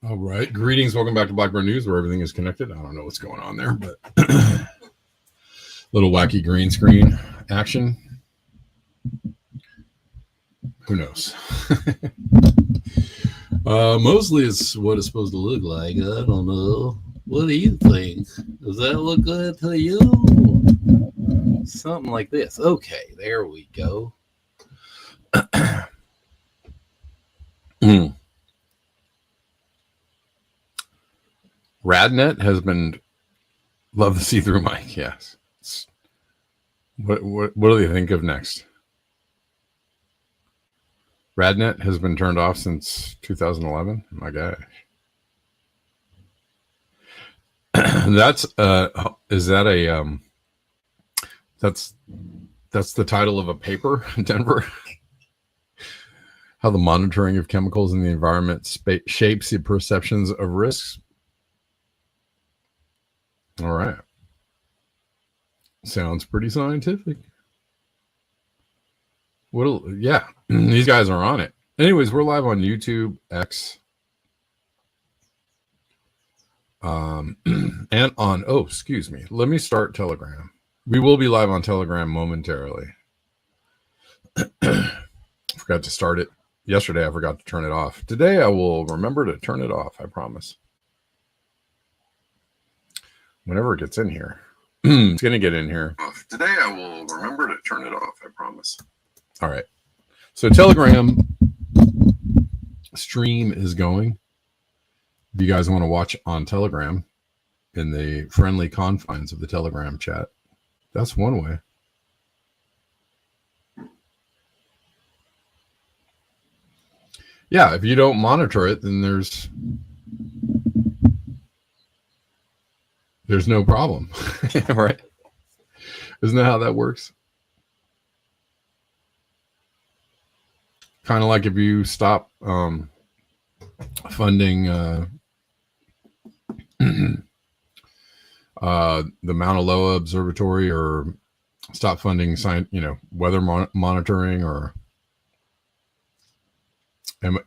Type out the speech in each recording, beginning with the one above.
All right. Greetings. Welcome back to Blackburn News, where everything is connected. I don't know what's going on there, but little wacky green screen action. Who knows? Mostly it's what it's supposed to look like. I don't know. What do you think? Does that look good to you? Something like this. Okay, there we go. Radnet has been love the see-through mic. Yes. What do they think of next? Radnet has been turned off since 2011. My gosh. That's is that a that's the title of a paper in Denver. How the monitoring of chemicals in the environment shapes the perceptions of risks. All right. Sounds pretty scientific. Yeah, these guys are on it. Anyways, we're live on YouTube, X, and on, excuse me. Let me start Telegram. We will be live on Telegram momentarily. Forgot to start it. Yesterday, I forgot to turn it off. Today, I will remember to turn it off, I promise. Whenever it gets in here. It's going to get in here. Today, I will remember to turn it off, I promise. All right. So Telegram stream is going. If you guys want to watch on Telegram in the friendly confines of the Telegram chat, that's one way. Yeah, if you don't monitor it, then there's no problem. Right? Isn't that how that works? Kind of like if you stop funding the Mauna Loa Observatory, or stop funding weather monitoring, or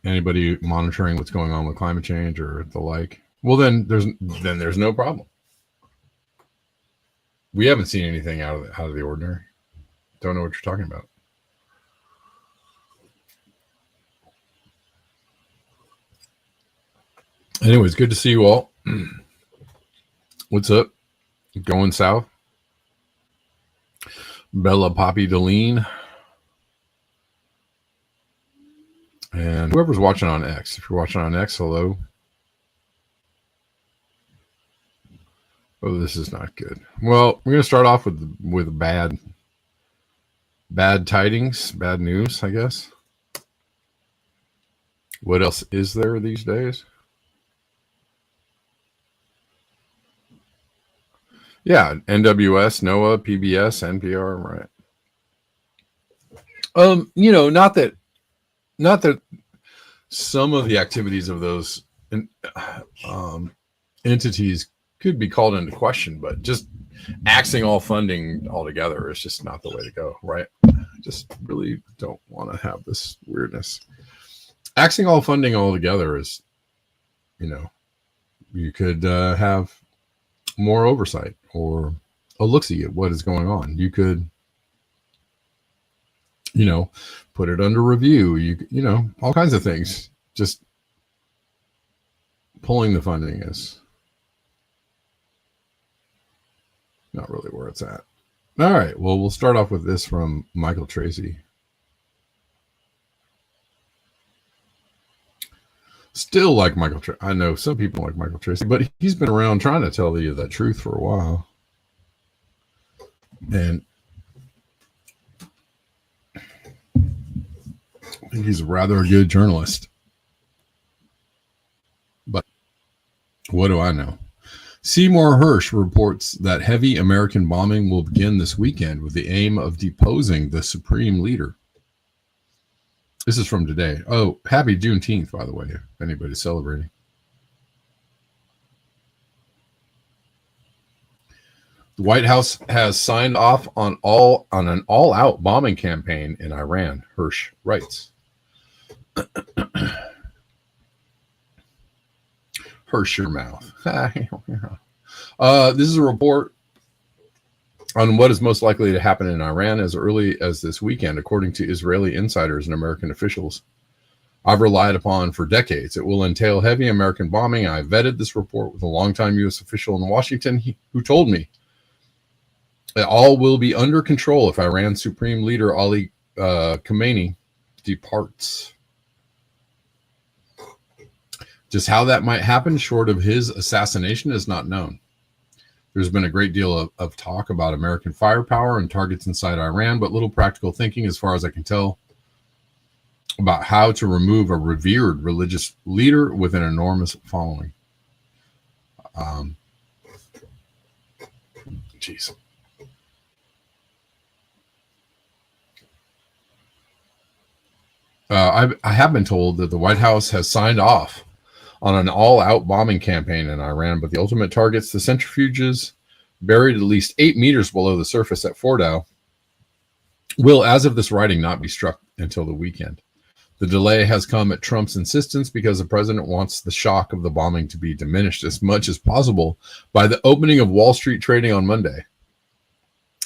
anybody monitoring what's going on with climate change or the like. Well, then there's no problem. We haven't seen anything out of the ordinary. Don't know what you're talking about. Anyways, good to see you all. What's up? Going south? Bella Poppy Deline. And whoever's watching on X. If you're watching on X, hello. Oh, this is not good. Well, we're going to start off with bad tidings, bad news, I guess. What else is there these days? Yeah, NWS, NOAA, PBS, NPR, right? Not that some of the activities of those um, entities could be called into question, but just axing all funding altogether is just not the way to go, right? I just really don't want to have this weirdness. Axing all funding altogether is, you could have more oversight or a look-see at what is going on. You could, put it under review. All kinds of things. Just pulling the funding is not really where it's at. All right. Well, we'll start off with this from Michael Tracy. Still like Michael Tracy. I know some people like Michael Tracy, but he's been around trying to tell you the truth for a while. And I think he's rather a good journalist. But what do I know? Seymour Hersh reports that heavy American bombing will begin this weekend with the aim of deposing the supreme leader. This is from today. Oh, happy Juneteenth, by the way, if anybody's celebrating. The White House has signed off on an all-out bombing campaign in Iran, Hersh writes. Hersh your mouth. This is a report on what is most likely to happen in Iran as early as this weekend, according to Israeli insiders and American officials I've relied upon for decades. It will entail heavy American bombing. I vetted this report with a longtime U.S. official in Washington who told me that all will be under control if Iran's Supreme Leader Ali Khamenei departs. Just how that might happen short of his assassination is not known. There's been a great deal of talk about American firepower and targets inside Iran, but little practical thinking, as far as I can tell, about how to remove a revered religious leader with an enormous following. Jeez. I have been told that the White House has signed off on an all-out bombing campaign in Iran, but the ultimate targets, the centrifuges buried at least 8 meters below the surface at Fordow, will, as of this writing, not be struck until the weekend. The delay has come at Trump's insistence because the president wants the shock of the bombing to be diminished as much as possible by the opening of Wall Street trading on Monday.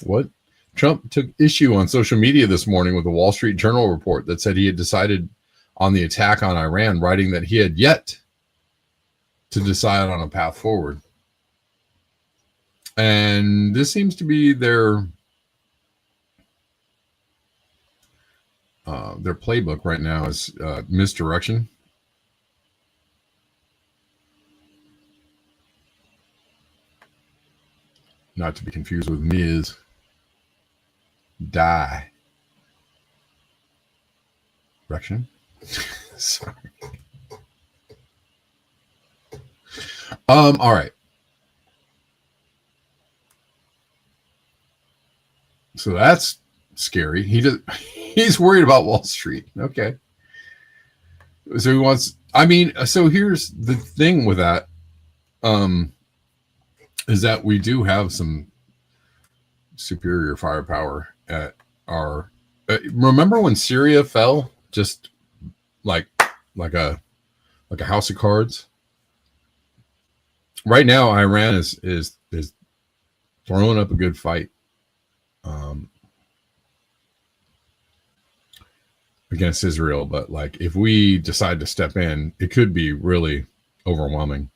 What? Trump took issue on social media this morning with a Wall Street Journal report that said he had decided on the attack on Iran, writing that he had yet to decide on a path forward. And this seems to be their playbook right now is misdirection. Not to be confused with Ms. Direction. Sorry. All right. So that's scary. He's worried about Wall Street. Okay. So he wants, so here's the thing with that, is that we do have some superior firepower at our, remember when Syria fell just like a house of cards? Right now, Iran is throwing up a good fight against Israel, but like if we decide to step in, it could be really overwhelming.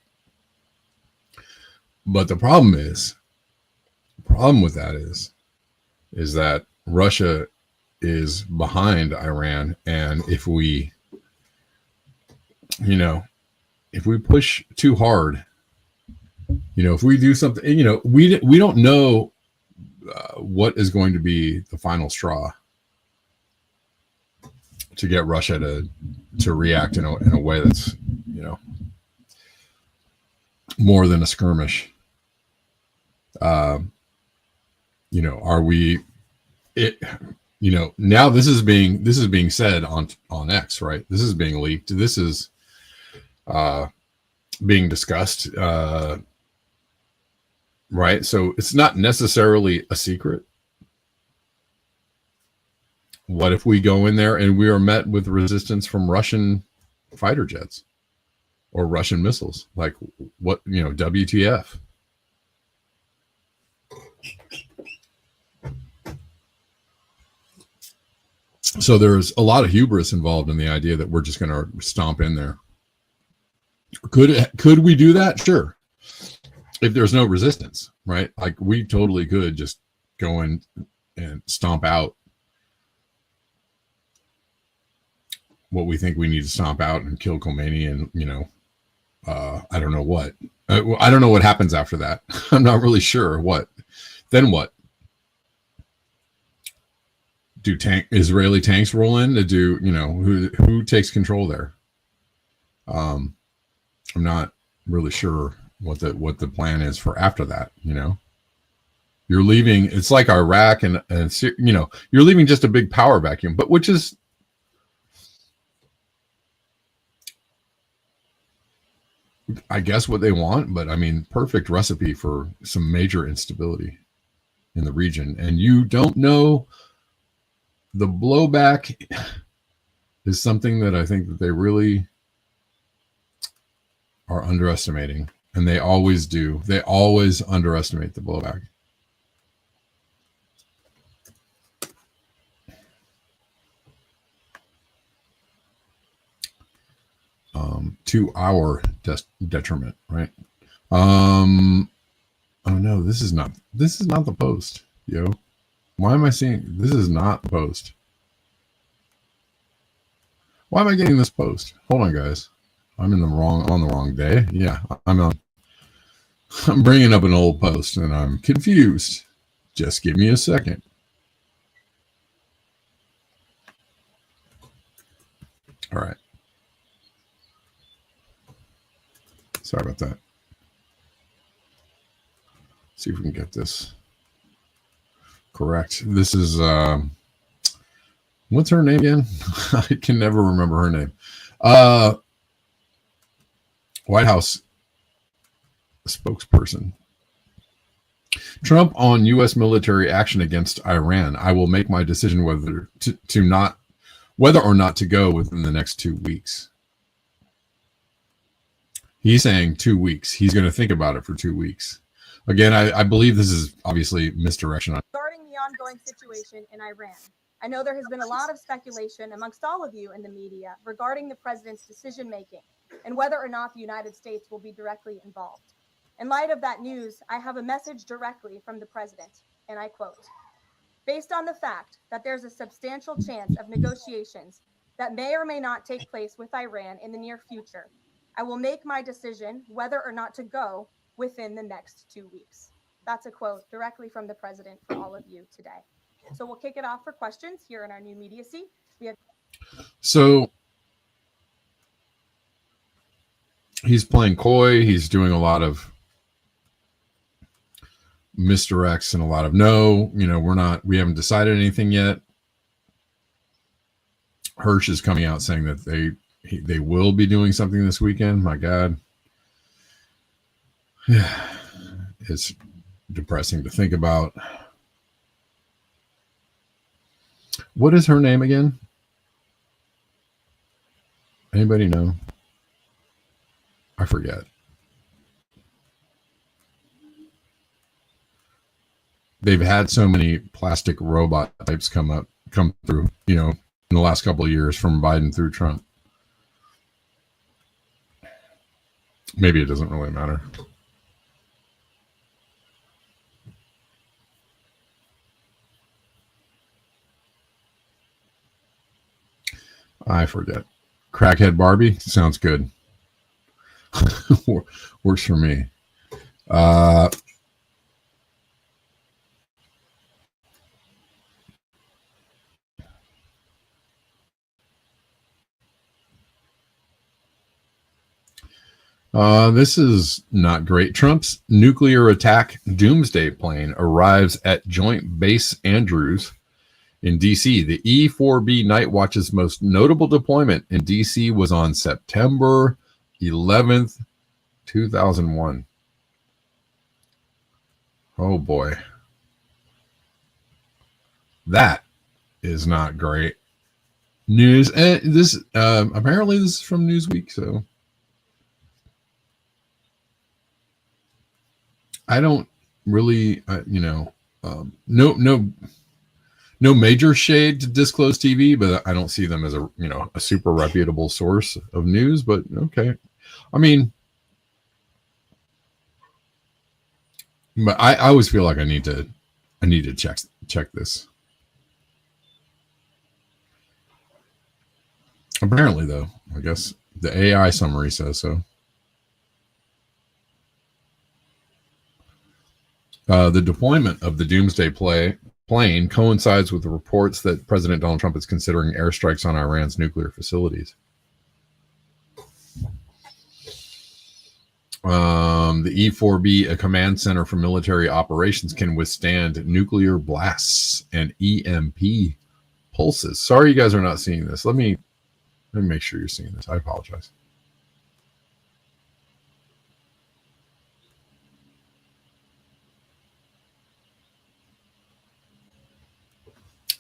But the problem with that is that Russia is behind Iran, and if we push too hard, If we do something, we don't know what is going to be the final straw to get Russia to react in a way that's more than a skirmish. Are we it? Now this is being said on X, right? This is being leaked. This is being discussed, right? So it's not necessarily a secret. What if we go in there and we are met with resistance from Russian fighter jets or Russian missiles? Like, what, WTF? So there's a lot of hubris involved in the idea that we're just going to stomp in there. Could we do that? Sure. If there's no resistance, right? Like, we totally could just go in and stomp out what we think we need to stomp out and kill Khomeini, and I don't know what. I don't know what happens after that. I'm not really sure what. Then what? Do Israeli tanks roll in to do? Who takes control there? I'm not really sure what the plan is for after that. You're leaving. It's like Iraq, and you're leaving just a big power vacuum, but which is, I guess, what they want. But I mean, perfect recipe for some major instability in the region, and you don't know. The blowback is something that I think that they really are underestimating, and they always do. They always underestimate the blowback. To our detriment, right? Oh no, this is not the post, yo. Why am I seeing this? Is not the post. Why am I getting this post? Hold on, guys. I'm on the wrong day. Yeah, I'm bringing up an old post and I'm confused. Just give me a second. All right. Sorry about that. See if we can get this correct. This is what's her name again? I can never remember her name. White House spokesperson. Trump on U.S. military action against Iran. I will make my decision whether or not to go within the next 2 weeks. He's saying 2 weeks. He's going to think about it for 2 weeks. Again, I believe this is obviously misdirection. Regarding the ongoing situation in Iran, I know there has been a lot of speculation amongst all of you in the media regarding the president's decision-making and whether or not the United States will be directly involved. In light of that news, I have a message directly from the president, and I quote, "Based on the fact that there's a substantial chance of negotiations that may or may not take place with Iran in the near future, I will make my decision whether or not to go within the next 2 weeks." That's a quote directly from the president for all of you today. So we'll kick it off for questions here in our new media seat. So he's playing coy. He's doing a lot of misdirects and a lot of we haven't decided anything yet. Hirsch is coming out saying that they will be doing something this weekend. My God. It's depressing to think about. What is her name again? Anybody know? I forget. They've had so many plastic robot types come through, in the last couple of years from Biden through Trump. Maybe it doesn't really matter. I forget. Crackhead Barbie sounds good. Works for me. Uh, this is not great. Trump's nuclear attack Doomsday plane arrives at Joint Base Andrews in D.C. The E-4B Night Watch's most notable deployment in D.C. was on September 11th, 2001. Oh boy. That is not great news. And this apparently this is from Newsweek, so I don't really, no major shade to Disclosed TV, but I don't see them as a super reputable source of news. But okay, I mean, but I always feel like I need to check this. Apparently, though, I guess the AI summary says so. The deployment of the Doomsday plane coincides with the reports that President Donald Trump is considering airstrikes on Iran's nuclear facilities. The E-4B, a command center for military operations, can withstand nuclear blasts and EMP pulses. Sorry you guys are not seeing this. Let me make sure you're seeing this. I apologize.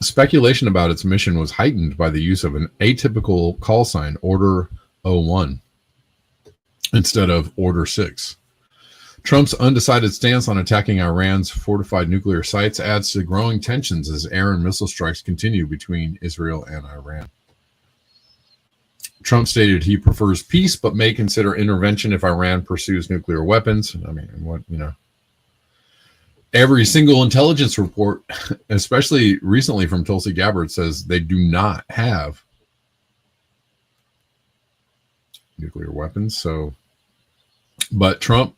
Speculation about its mission was heightened by the use of an atypical call sign, Order 01, instead of Order 6. Trump's undecided stance on attacking Iran's fortified nuclear sites adds to growing tensions as air and missile strikes continue between Israel and Iran. Trump stated he prefers peace, but may consider intervention if Iran pursues nuclear weapons. I mean, every single intelligence report, especially recently from Tulsi Gabbard, says they do not have nuclear weapons. So, but Trump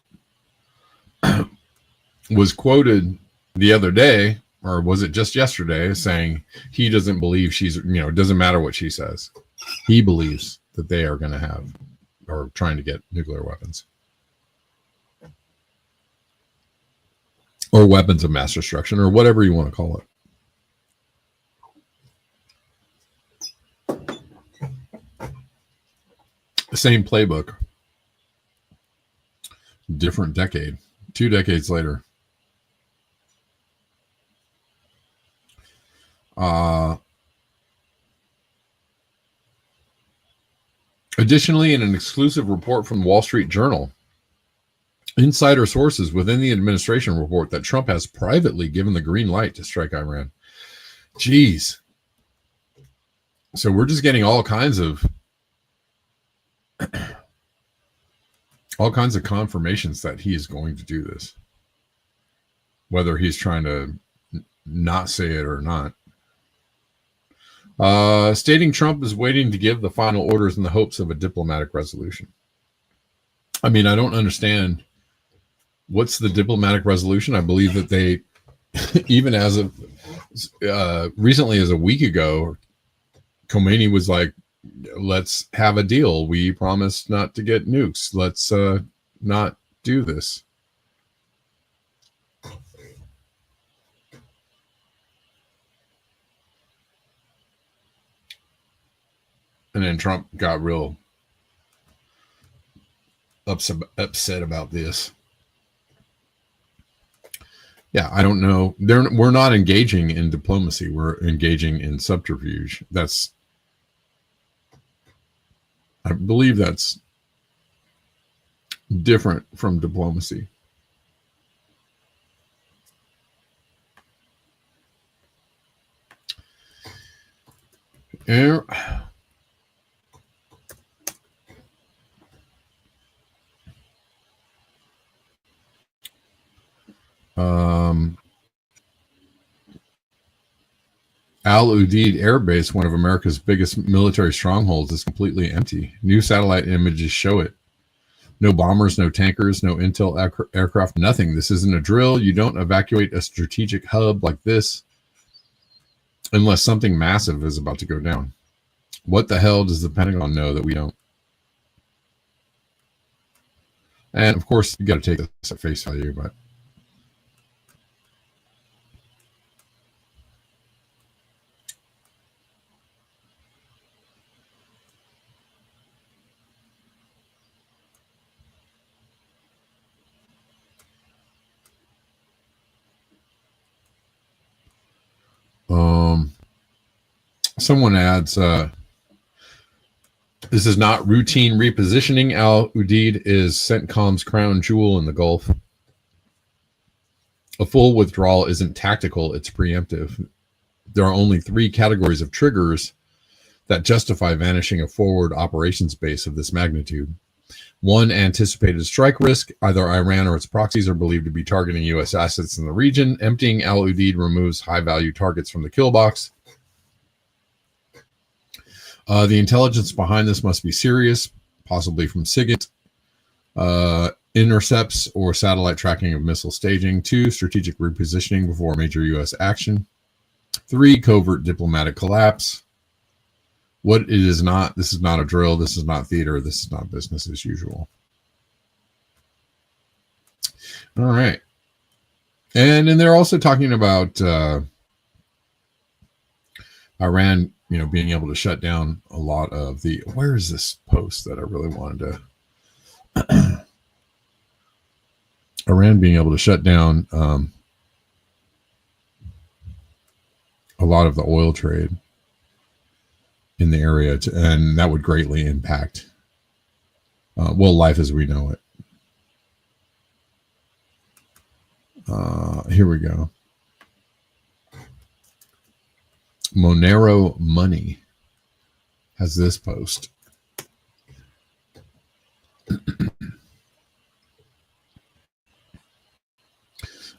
was quoted the other day, or was it just yesterday, saying he doesn't believe it doesn't matter what she says. He believes that they are going to have or trying to get nuclear weapons or weapons of mass destruction or whatever you want to call it. The same playbook, different decade, 2 decades later. Additionally, in an exclusive report from the Wall Street Journal, insider sources within the administration report that Trump has privately given the green light to strike Iran. Jeez. So we're just getting all kinds of confirmations that he is going to do this, whether he's trying to not say it or not. Stating Trump is waiting to give the final orders in the hopes of a diplomatic resolution. I mean, I don't understand what's the diplomatic resolution. I believe that they, even as of recently as a week ago, Khomeini was like, let's have a deal. We promised not to get nukes. Let's not do this. And then Trump got real upset about this. Yeah, I don't know. We're not engaging in diplomacy. We're engaging in subterfuge. I believe that's different from diplomacy. Al Udeid Air Base, one of America's biggest military strongholds, is completely empty. New satellite images show it. No bombers, no tankers, no intel aircraft, nothing. This isn't a drill. You don't evacuate a strategic hub like this unless something massive is about to go down. What the hell does the Pentagon know that we don't? And of course, you got to take this at face value, but someone adds, this is not routine repositioning. Al Udeid is CENTCOM's crown jewel in the Gulf. A full withdrawal isn't tactical, it's preemptive. There are only 3 categories of triggers that justify vanishing a forward operations base of this magnitude. 1, anticipated strike risk. Either Iran or its proxies are believed to be targeting U.S. assets in the region. Emptying Al Udeid removes high-value targets from the kill box. The intelligence behind this must be serious, possibly from SIGINT. Intercepts or satellite tracking of missile staging. 2, strategic repositioning before major U.S. action. 3, covert diplomatic collapse. What it is not, this is not a drill, this is not theater, this is not business as usual. All right. And then they're also talking about Iran, being able to shut down a lot of the, where is this post that I really wanted to, Iran being able to shut down a lot of the oil trade in the area, and that would greatly impact, life as we know it. Here we go. Monero Money has this post.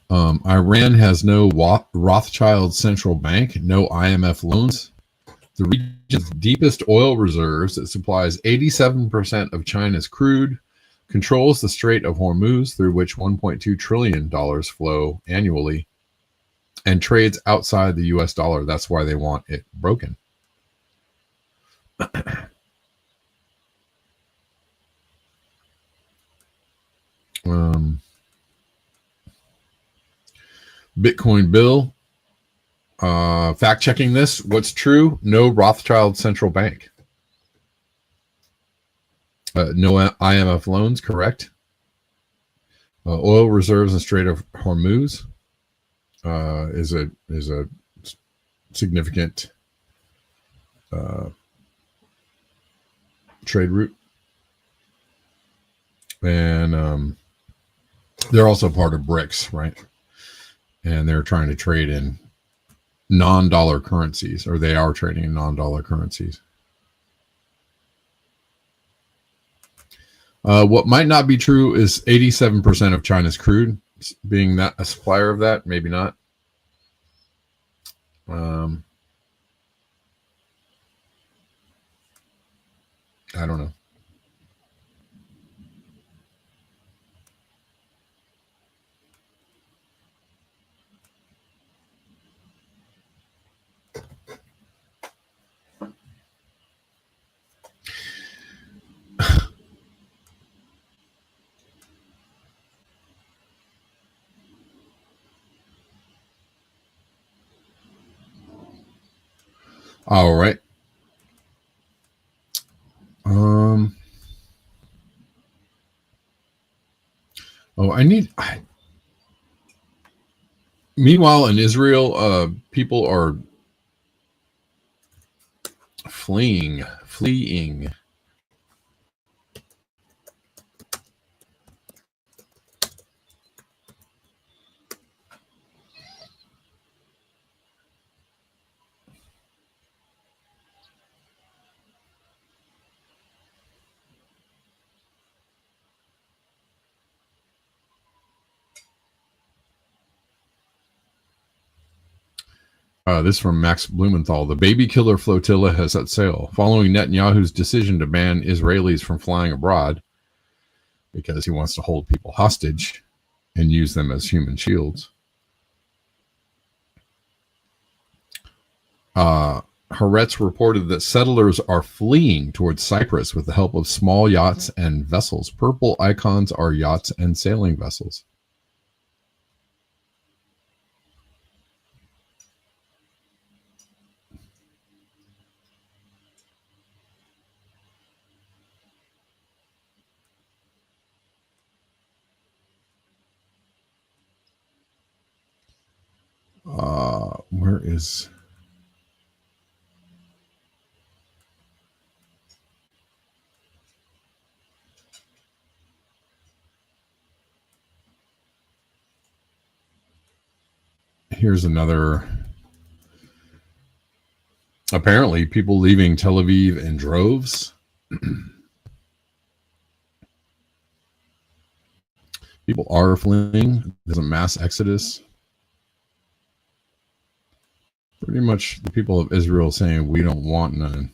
Iran has no Rothschild central bank, no IMF loans. The region's deepest oil reserves, it supplies 87% of China's crude, controls the Strait of Hormuz, through which $1.2 trillion flow annually, and trades outside the US dollar. That's why they want it broken. Bitcoin Bill. Fact checking this. What's true? No Rothschild central bank. No IMF loans. Correct. Oil reserves in Strait of Hormuz is a significant trade route, and they're also part of BRICS, right? And they're trying to trade in non-dollar currencies, or they are trading in non-dollar currencies. What might not be true is 87% of China's crude being that a supplier of that. Maybe not. I don't know. All right. Meanwhile, in Israel, people are fleeing. This from Max Blumenthal. The baby killer flotilla has set sail. Following Netanyahu's decision to ban Israelis from flying abroad, because he wants to hold people hostage and use them as human shields. Haaretz reported that settlers are fleeing towards Cyprus with the help of small yachts and vessels. Purple icons are yachts and sailing vessels. Where is... Here's another. Apparently, people leaving Tel Aviv in droves. People are fleeing. There's a mass exodus. Pretty much the people of Israel saying, we don't want none.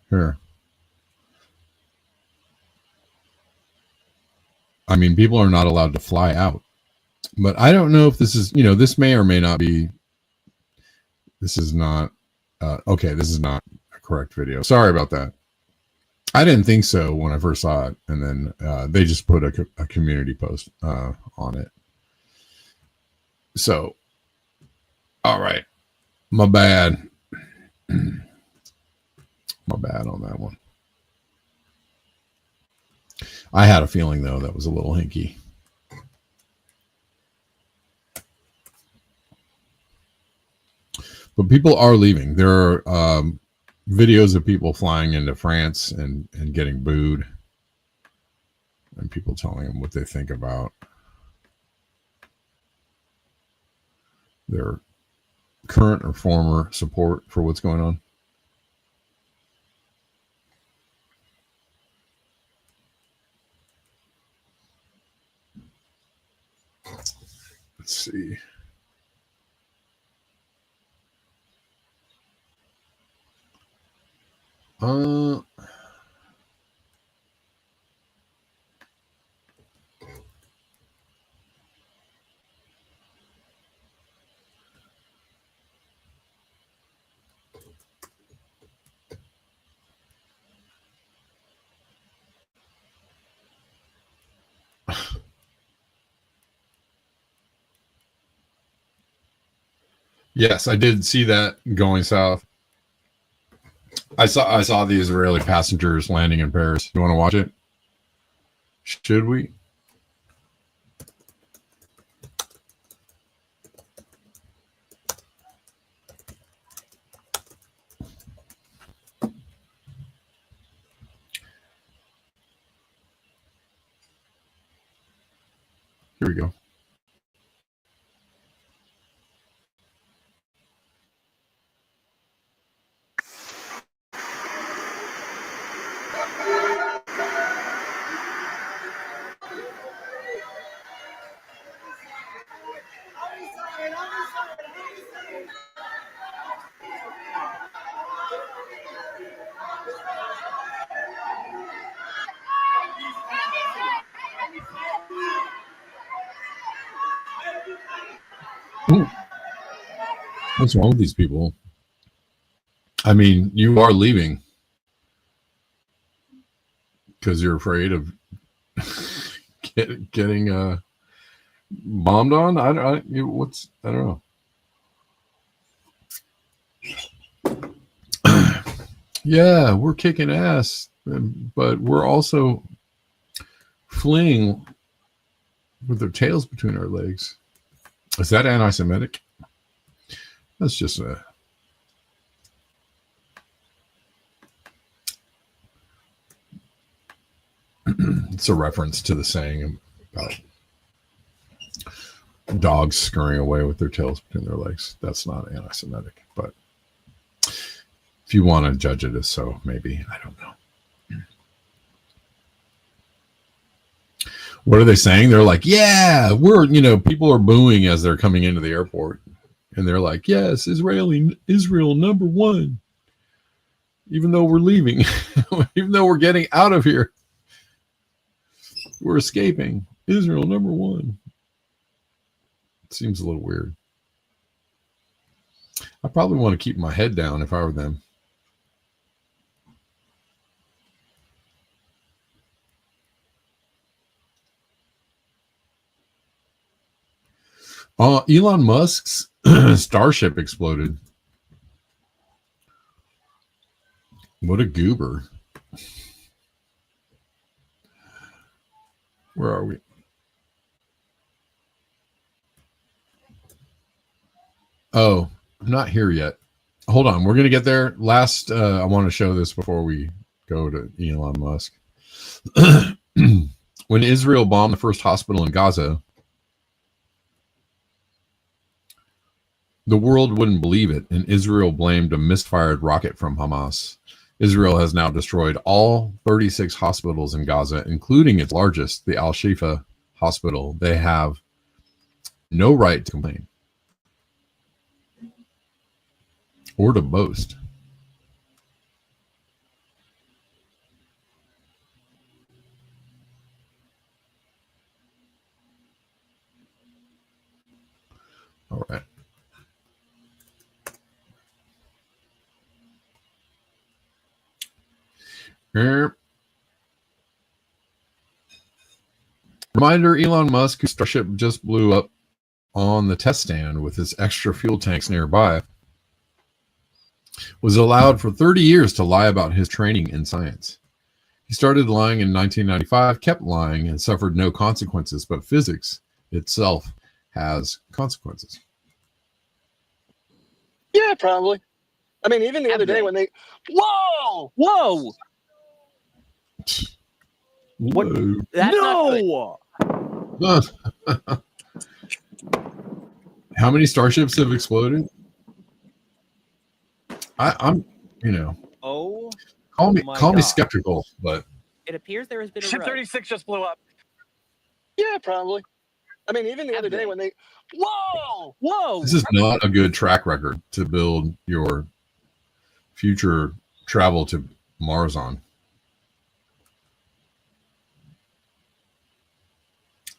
Here. I mean, people are not allowed to fly out. But I don't know if this is, this may or may not be. This is not. Okay, this is not a correct video. Sorry about that. I didn't think so when I first saw it. And then they just put a community post on it. So, all right. My bad. My bad on that one. I had a feeling, though, that was a little hinky. But people are leaving. There are videos of people flying into France and getting booed. And people telling them what they think about their current or former support for what's going on. Let's see. Yes, I did see that going south. I saw the Israeli passengers landing in Paris. You want to watch it? Should we? Here we go. Ooh. What's wrong with these people? I mean, you are leaving because you're afraid of getting bombed on. I don't know. Yeah, we're kicking ass, but we're also fleeing with their tails between our legs. Is that anti-Semitic? That's just it's a reference to the saying about dogs scurrying away with their tails between their legs. That's not anti-Semitic, but if you want to judge it as so, maybe. I don't know. What are they saying? They're like, yeah, people are booing as they're coming into the airport. And they're like, yes, Israel number one. Even though we're leaving, even though we're getting out of here, we're escaping. Israel number one. It seems a little weird. I probably want to keep my head down if I were them. Elon Musk's Starship exploded. What a goober. Where are we? Oh, I'm not here yet. Hold on. We're going to get there. Last, I want to show this before we go to Elon Musk. When Israel bombed the first hospital in Gaza, the world wouldn't believe it, and Israel blamed a misfired rocket from Hamas. Israel has now destroyed all 36 hospitals in Gaza, including its largest, the Al-Shifa hospital. They have no right to complain or to boast. All right. Reminder, Elon Musk, whose Starship just blew up on the test stand with his extra fuel tanks nearby, was allowed for 30 years to lie about his training in science. He started lying in 1995, kept lying, and suffered no consequences, but physics itself has consequences. Yeah, probably. I mean, even the other day when they... Whoa! Whoa! What? That's No! How many starships have exploded? I'm, you know, Oh, call me God. skeptical, but It appears there has been a Ship row. 36 just blew up. Yeah, probably. I mean, even the other day when they... Whoa! Whoa! this is not a good track record to build your future travel to Mars on.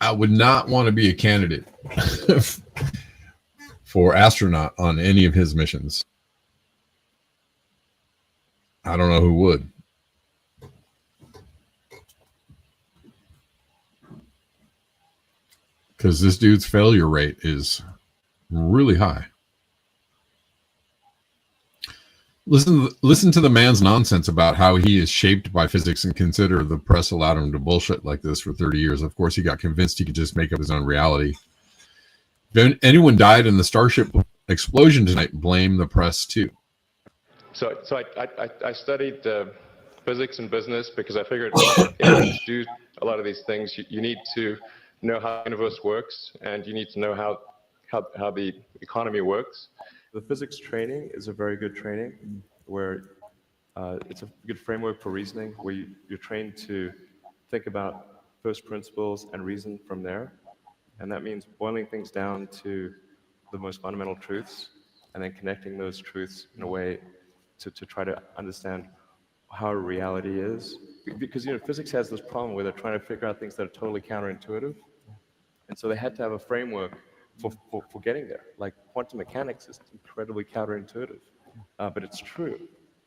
I would not want to be a candidate for astronaut on any of his missions. I don't know who would. Because this dude's failure rate is really high. Listen to the man's nonsense about how he is shaped by physics, and consider the press allowed him to bullshit like this for 30 years. Of course, he got convinced he could just make up his own reality. If anyone died in the Starship explosion tonight, blame the press too. So I studied physics and business because I figured in order to do a lot of these things, you need to know how the universe works, and you need to know how the economy works. The physics training is a very good training where it's a good framework for reasoning, where you're trained to think about first principles and reason from there. And that means boiling things down to the most fundamental truths and then connecting those truths in a way to try to understand how reality is. Because, you know, physics has this problem where they're trying to figure out things that are totally counterintuitive. And so they had to have a framework for getting there. Like quantum mechanics is incredibly counterintuitive, but it's true.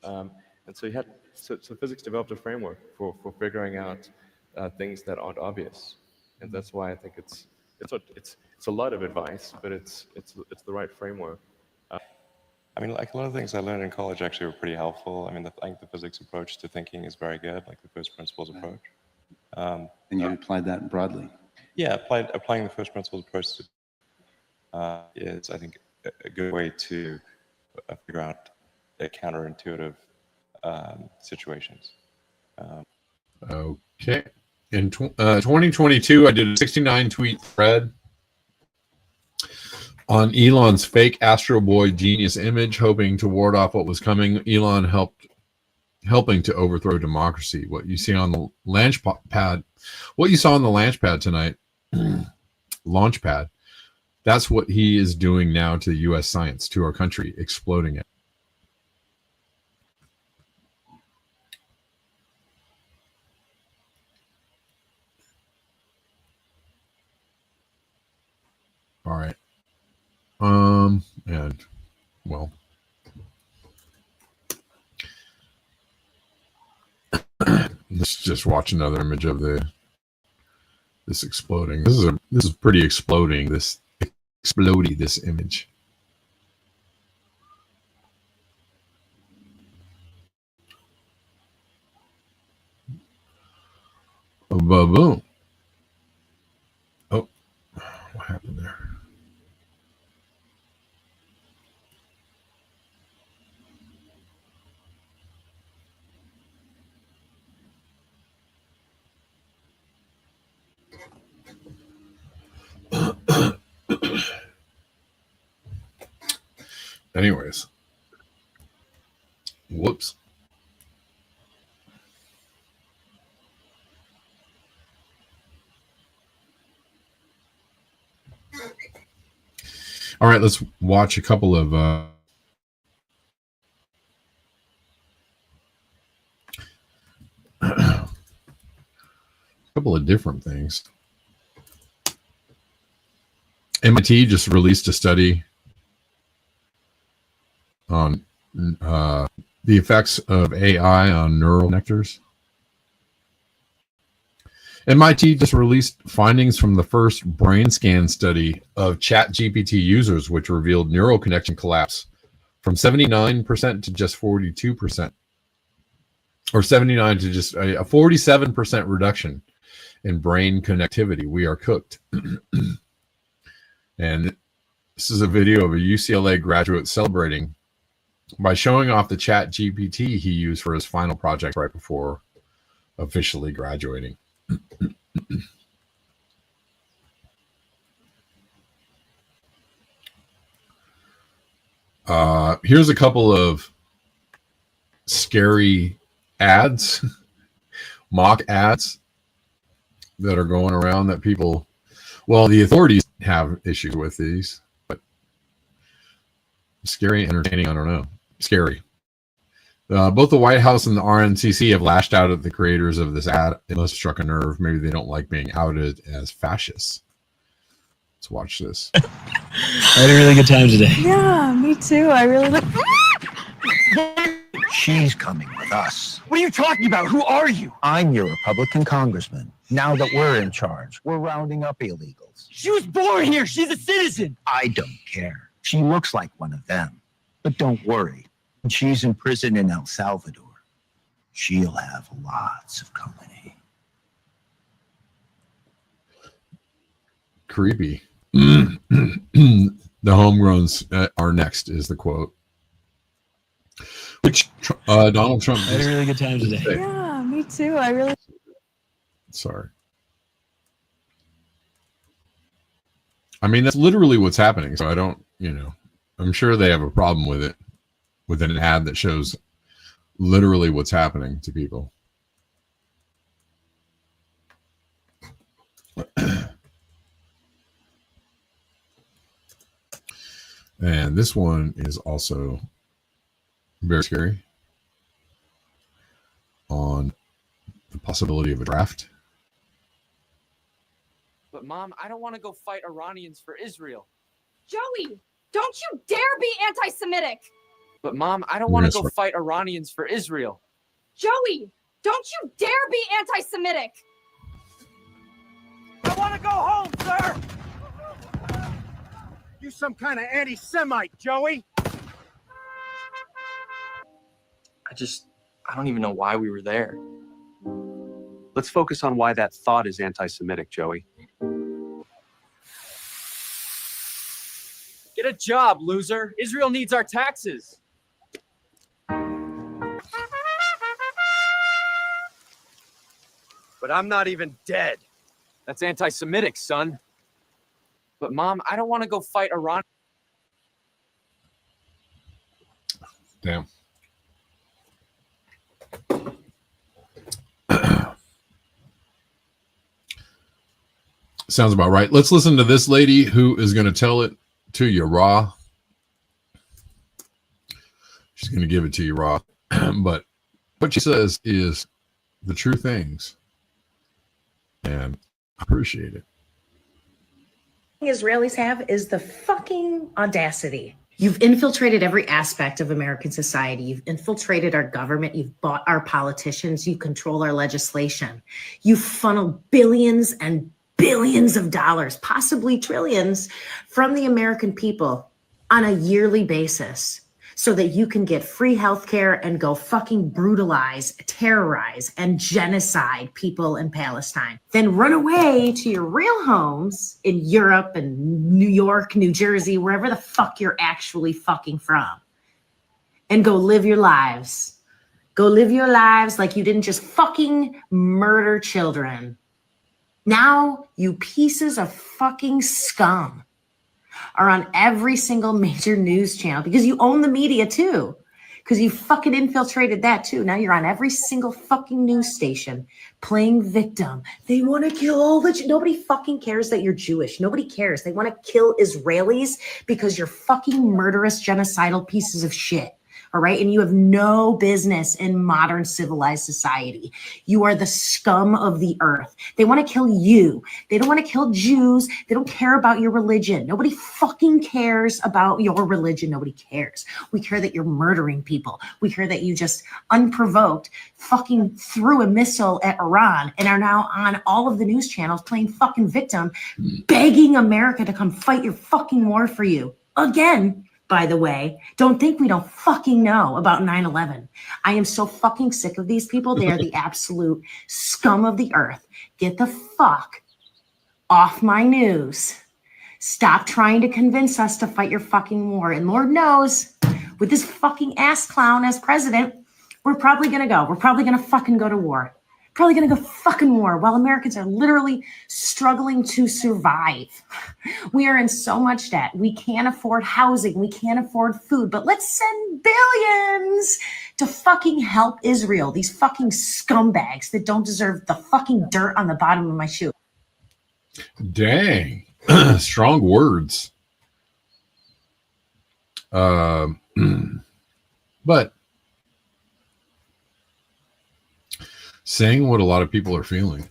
And so so physics developed a framework for figuring out things that aren't obvious. And that's why I think it's a lot of advice, but it's the right framework. I mean, like a lot of things I learned in college actually were pretty helpful. I mean, I think the physics approach to thinking is very good, like the first principles approach. And you applied that broadly? Yeah, applying the first principles approach is, I think, a good way to figure out counterintuitive situations. Okay. In 2022, I did a 69-tweet thread on Elon's fake Astro Boy genius image, hoping to ward off what was coming. Elon helping to overthrow democracy. What you see on the launch pad tonight, launch pad, That's what he is doing now to U.S. science, to our country, exploding it. All right. And well, let's just watch another image of this exploding. This is pretty exploding. This image. Boom. Oh, what happened there? Anyways, whoops. All right, let's watch a couple of different things. MIT just released a study on the effects of AI on neural connectors. MIT just released findings from the first brain scan study of ChatGPT users, which revealed neural connection collapse from 79% to just 42%, or 79 to just a 47% reduction in brain connectivity. We are cooked. And this is a video of a UCLA graduate celebrating by showing off the ChatGPT he used for his final project right before officially graduating. Here's a couple of scary ads, mock ads that are going around that people, well, the authorities have issues with these, but scary, entertaining, I don't know. Scary. Both the White House and the RNCC have lashed out at the creators of this ad. It must have struck a nerve. Maybe they don't like being outed as fascists. Let's watch this. I had a really good time today. Yeah, me too. I really look. She's coming with us. What are you talking about? Who are you? I'm your Republican congressman. Now that we're in charge, we're rounding up illegals. She was born here. She's a citizen. I don't care. She looks like one of them. But don't worry. When she's in prison in El Salvador, she'll have lots of company. Creepy. The homegrowns are next is the quote. Which Donald Trump. I had a really good time today. Yeah, me too. I really. Sorry. I mean, that's literally what's happening. So I don't, I'm sure they have a problem with it, with an ad that shows literally what's happening to people. And this one is also very scary on the possibility of a draft. But Mom, I don't want to go fight Iranians for Israel. Joey, don't you dare be anti-Semitic. But Mom, I don't want to go fight Iranians for Israel. Joey, don't you dare be anti-Semitic. I want to go home, sir. You some kind of anti-Semite, Joey. I don't even know why we were there. Let's focus on why that thought is anti-Semitic, Joey. Get a job, loser. Israel needs our taxes. But I'm not even dead. That's anti-Semitic, son. But Mom, I don't want to go fight Iran. Damn. Sounds about right. Let's listen to this lady who is going to tell it to you raw. She's going to give it to you raw. But what she says is the true things. And I appreciate it. Israelis have is the fucking audacity. You've infiltrated every aspect of American society. You've infiltrated our government. You've bought our politicians. You control our legislation. You funnel billions and billions of dollars, possibly trillions, from the American people on a yearly basis so that you can get free healthcare and go fucking brutalize, terrorize, and genocide people in Palestine. Then run away to your real homes in Europe and New York, New Jersey, wherever the fuck you're actually fucking from, and go live your lives. Go live your lives like you didn't just fucking murder children. Now you pieces of fucking scum are on every single major news channel because you own the media too, because you fucking infiltrated that too. Now you're on every single fucking news station playing victim. They want to kill all the nobody fucking cares that you're Jewish. Nobody cares. They want to kill Israelis because you're fucking murderous, genocidal pieces of shit. All right. And you have no business in modern civilized society. You are the scum of the earth. They want to kill you. They don't want to kill Jews. They don't care about your religion. Nobody fucking cares about your religion. Nobody cares. We care that you're murdering people. We care that you just unprovoked fucking threw a missile at Iran and are now on all of the news channels playing fucking victim, begging America to come fight your fucking war for you. Again, by the way, don't think we don't fucking know about 9/11. I am so fucking sick of these people. They are the absolute scum of the earth. Get the fuck off my news. Stop trying to convince us to fight your fucking war. And Lord knows, with this fucking ass clown as president, we're probably going to go. We're probably going to fucking go to war. Probably going to go fucking war while Americans are literally struggling to survive. We are in so much debt. We can't afford housing. We can't afford food. But let's send billions to fucking help Israel. These fucking scumbags that don't deserve the fucking dirt on the bottom of my shoe. Dang. Strong words. But saying what a lot of people are feeling,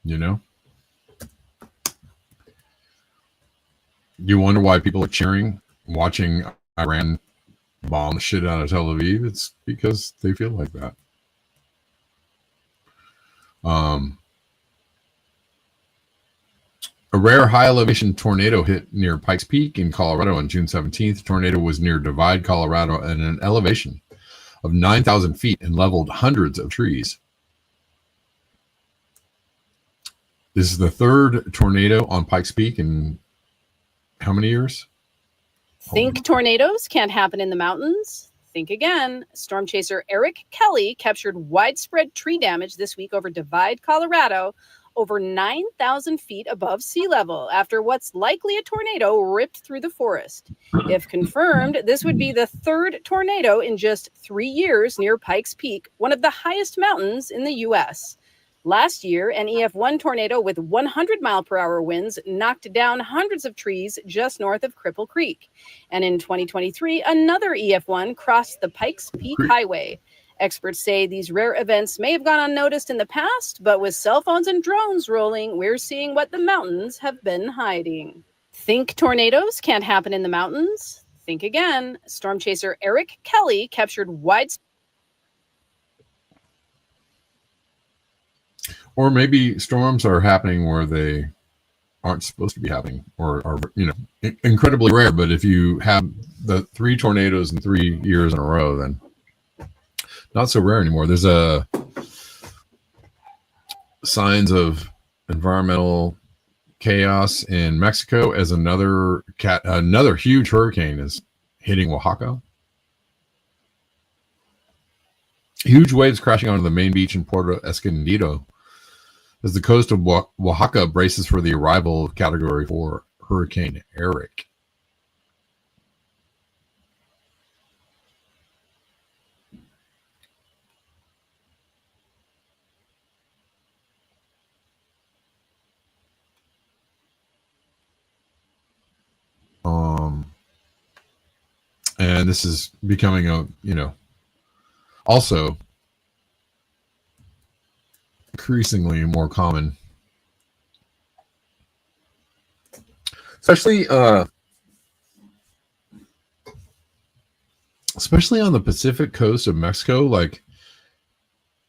you know, you wonder why people are cheering, watching Iran bomb the shit out of Tel Aviv. It's because they feel like that. A rare high elevation tornado hit near Pikes Peak in Colorado on June 17th. The tornado was near Divide, Colorado, at an elevation of 9,000 feet and leveled hundreds of trees. This is the third tornado on Pikes Peak in how many years? Think tornadoes can't happen in the mountains? Think again. Storm chaser Eric Kelly captured widespread tree damage this week over Divide, Colorado, over 9,000 feet above sea level after what's likely a tornado ripped through the forest. If confirmed, this would be the third tornado in just 3 years near Pikes Peak, one of the highest mountains in the U.S. Last year, an EF1 tornado with 100-mile-per-hour winds knocked down hundreds of trees just north of Cripple Creek. And in 2023, another EF1 crossed the Pikes Peak Highway. Experts say these rare events may have gone unnoticed in the past, but with cell phones and drones rolling, we're seeing what the mountains have been hiding. Think tornadoes can't happen in the mountains? Think again. Storm chaser Eric Kelly captured widespread. Or maybe storms are happening where they aren't supposed to be happening, or are, you know, incredibly rare. But if you have the 3 tornadoes in 3 years in a row, then not so rare anymore. There's signs of environmental chaos in Mexico as another huge hurricane is hitting Oaxaca. Huge waves crashing onto the main beach in Puerto Escondido as the coast of Oaxaca braces for the arrival of Category 4 Hurricane Eric. and this is becoming a, also increasingly more common, especially on the Pacific coast of Mexico. Like,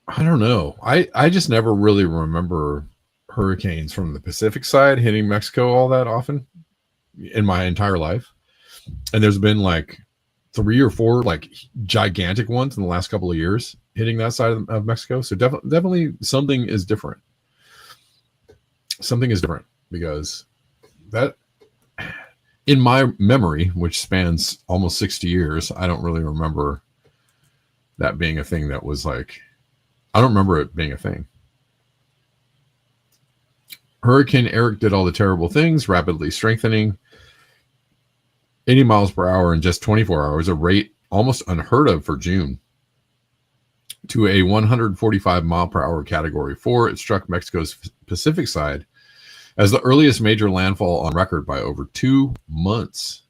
I don't know. I just never really remember hurricanes from the Pacific side hitting Mexico all that often in my entire life. And there's been like 3 or 4 like gigantic ones in the last couple of years hitting that side of Mexico. So definitely something is different. Something is different, because that, in my memory, which spans almost 60 years, I don't really remember that being a thing that was like, I don't remember it being a thing. Hurricane Eric did all the terrible things, rapidly strengthening 80 miles per hour in just 24 hours, a rate almost unheard of for June, to a 145 mile per hour category 4. It struck Mexico's Pacific side as the earliest major landfall on record by over 2 months.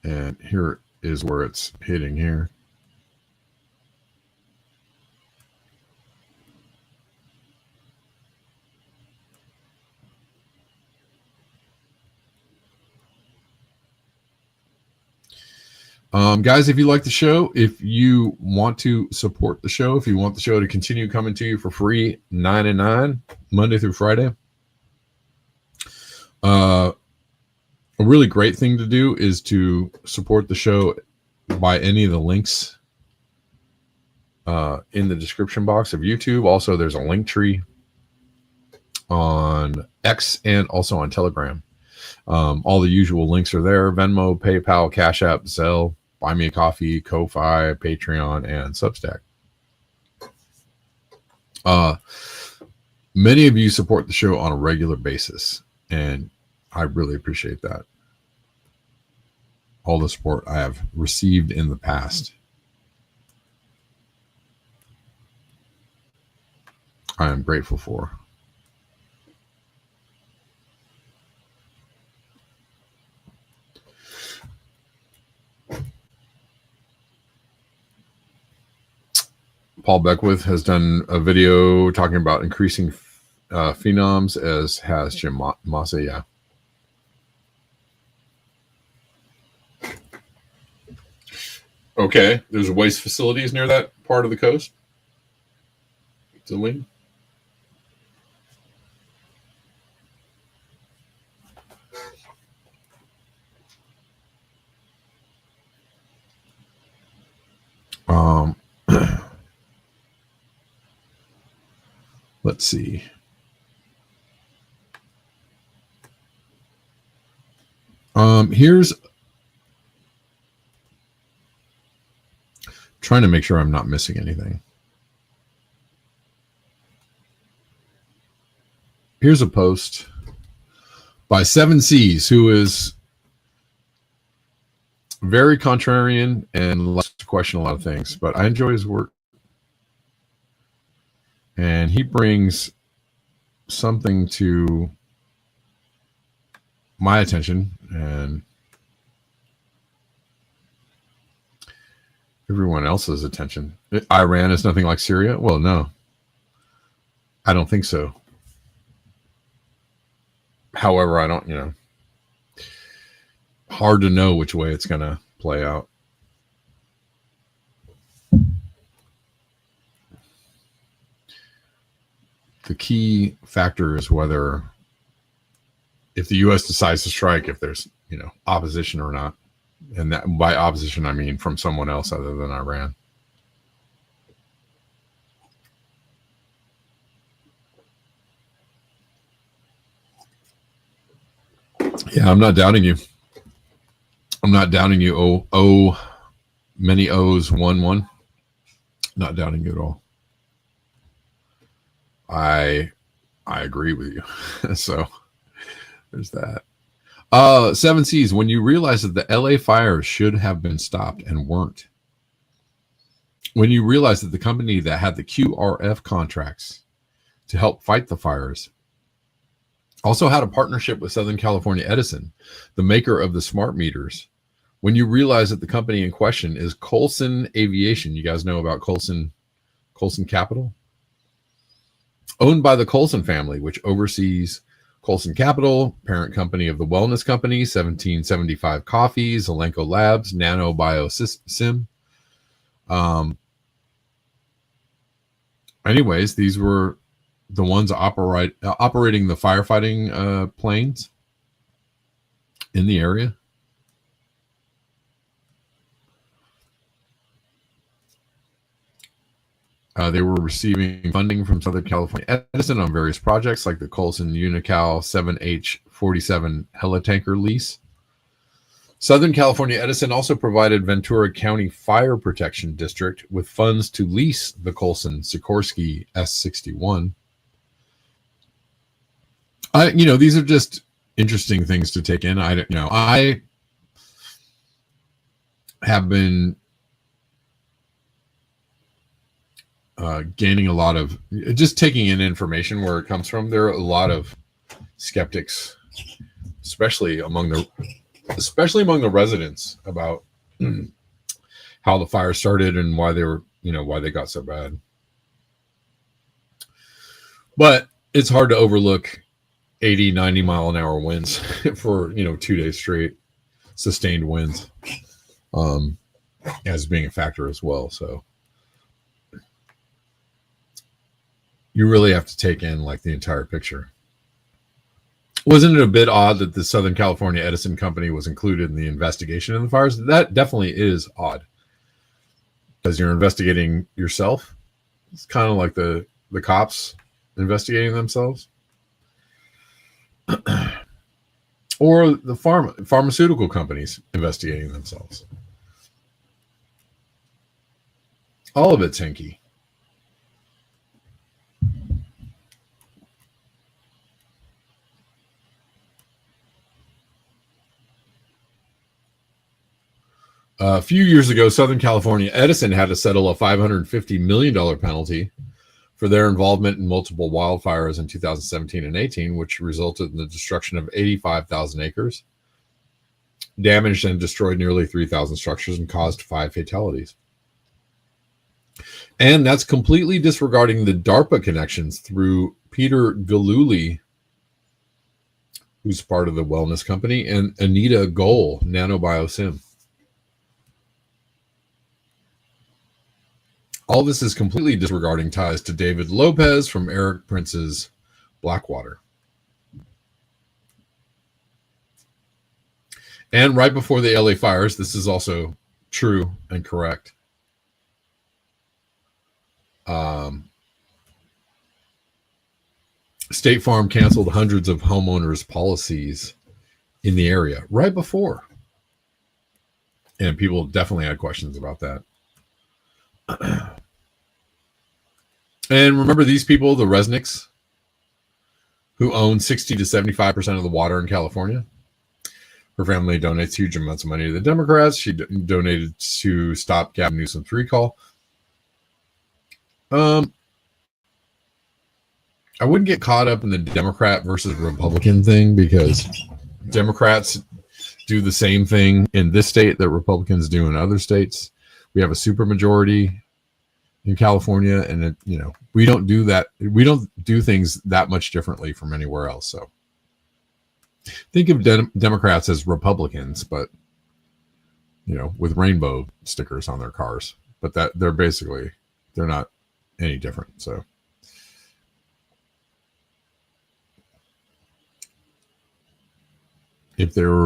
And here is where it's hitting here. Guys, if you like the show, if you want to support the show, if you want the show to continue coming to you for free 9 to 9 Monday through Friday, a really great thing to do is to support the show by any of the links in the description box of YouTube. Also, there's a link tree on X and also on Telegram. All the usual links are there: Venmo, PayPal, CashApp, Zelle, Buy Me a Coffee, Ko-Fi, Patreon, and Substack. Many of you support the show on a regular basis, and I really appreciate that. All the support I have received in the past, I am grateful for. Paul Beckwith has done a video talking about increasing phenoms, as has Jim Massa. Yeah. Okay. There's waste facilities near that part of the coast. Delene? Let's see. Here's trying to make sure I'm not missing anything. Here's a post by 7Cs, who is very contrarian and likes to question a lot of things, but I enjoy his work. And he brings something to my attention and everyone else's attention. Iran is nothing like Syria? Well, no. I don't think so. However, I don't, hard to know which way it's going to play out. The key factor is whether, if the U.S. decides to strike, if there's, opposition or not. And that, by opposition, I mean from someone else other than Iran. Yeah, I'm not doubting you. I'm not doubting you. Many O's, 1-1. Not doubting you at all. I agree with you. So there's that. 7Cs, when you realize that the LA fires should have been stopped and weren't, When you realize that the company that had the QRF contracts to help fight the fires also had a partnership with Southern California Edison, the maker of the smart meters. When you realize that the company in question is Colson Aviation, you guys know about Colson Capital? Owned by the Colson family, which oversees Colson Capital, parent company of the Wellness Company, 1775 Coffee, Zelenko Labs, Nano Biosim. Anyways, these were the ones operating the firefighting planes in the area. They were receiving funding from Southern California Edison on various projects like the Colson Unical 7H47 helitanker lease. Southern California Edison also provided Ventura County Fire Protection District with funds to lease the Colson Sikorsky S61. These are just interesting things to take in. I have been gaining a lot of just taking in information where it comes from. There are a lot of skeptics, especially among the residents, about how the fire started and why they got so bad. But it's hard to overlook 80, 90 mile an hour winds for 2 days straight, sustained winds, as being a factor as well. So you really have to take in the entire picture. Wasn't it a bit odd that the Southern California Edison company was included in the investigation in the fires? That definitely is odd, because you're investigating yourself. It's kind of like the cops investigating themselves, or the pharmaceutical companies investigating themselves. All of it's hinky. A few years ago, Southern California Edison had to settle a $550 million penalty for their involvement in multiple wildfires in 2017 and 18, which resulted in the destruction of 85,000 acres, damaged and destroyed nearly 3,000 structures, and caused 5 fatalities. And that's completely disregarding the DARPA connections through Peter Galuli, who's part of the Wellness Company, and Anita Goel, Nano Biosim. All this is completely disregarding ties to David Lopez from Eric Prince's Blackwater. And right before the LA fires, this is also true and correct. State Farm canceled hundreds of homeowners' policies in the area right before. And people definitely had questions about that. And remember these people, the Resnicks, who own 60 to 75% of the water in California? Her family donates huge amounts of money to the Democrats. She donated to stop Gavin Newsom's recall. I wouldn't get caught up in the Democrat versus Republican thing, because Democrats do the same thing in this state that Republicans do in other states. We have a supermajority in California, and we don't do that. We don't do things that much differently from anywhere else. So think of Democrats as Republicans, but with rainbow stickers on their cars. But that they're not any different. So if there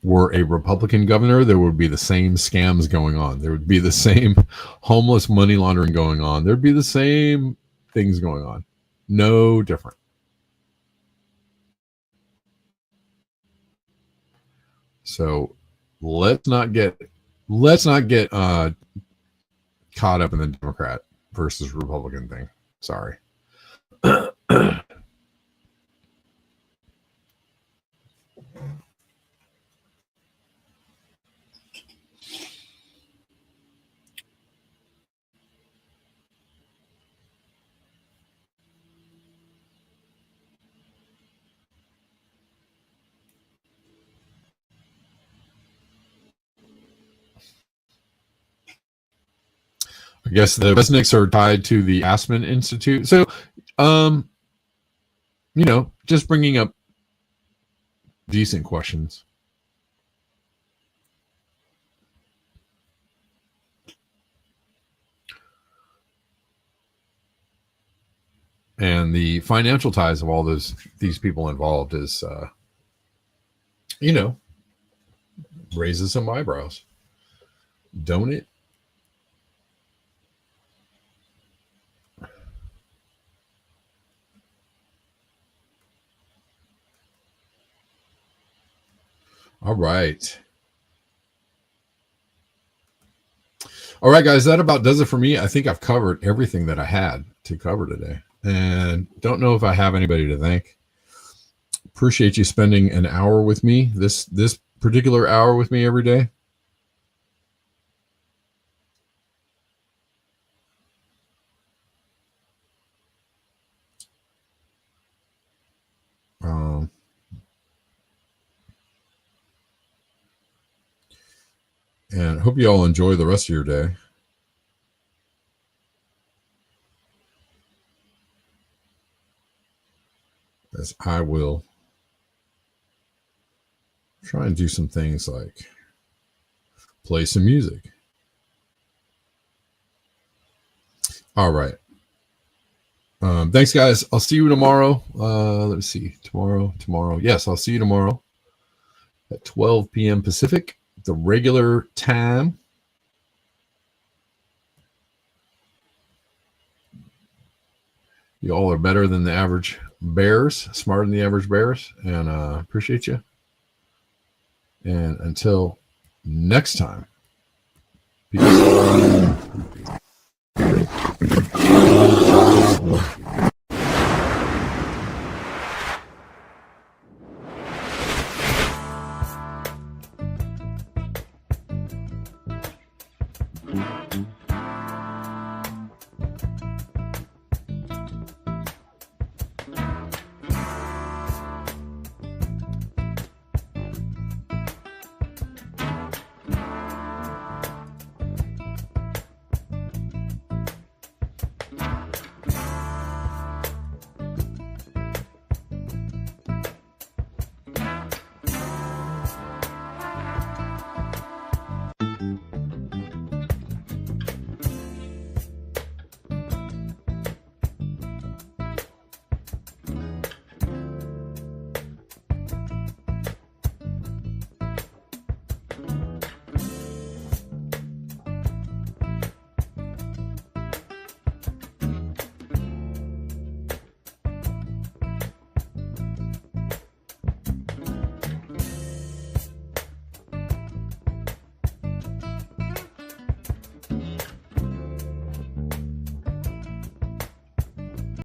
were a Republican governor, there would be the same scams going on. There would be the same homeless money laundering going on. There'd be the same things going on. No different. So let's not get caught up in the Democrat versus Republican thing. Sorry. guess the Resnicks are tied to the Aspen Institute. So, just bringing up decent questions. And the financial ties of all these people involved is, raises some eyebrows. Don't it? All right. All right, guys, that about does it for me. I think I've covered everything that I had to cover today. And don't know if I have anybody to thank. Appreciate you spending an hour with me, this particular hour with me every day. And hope you all enjoy the rest of your day. As I will try and do some things like play some music. All right. Thanks, guys. I'll see you tomorrow. Let's see. Tomorrow. Yes, I'll see you tomorrow at 12 p.m. Pacific, the regular time. You all are better than the average bears, smarter than the average bears, and appreciate you. And until next time, peace.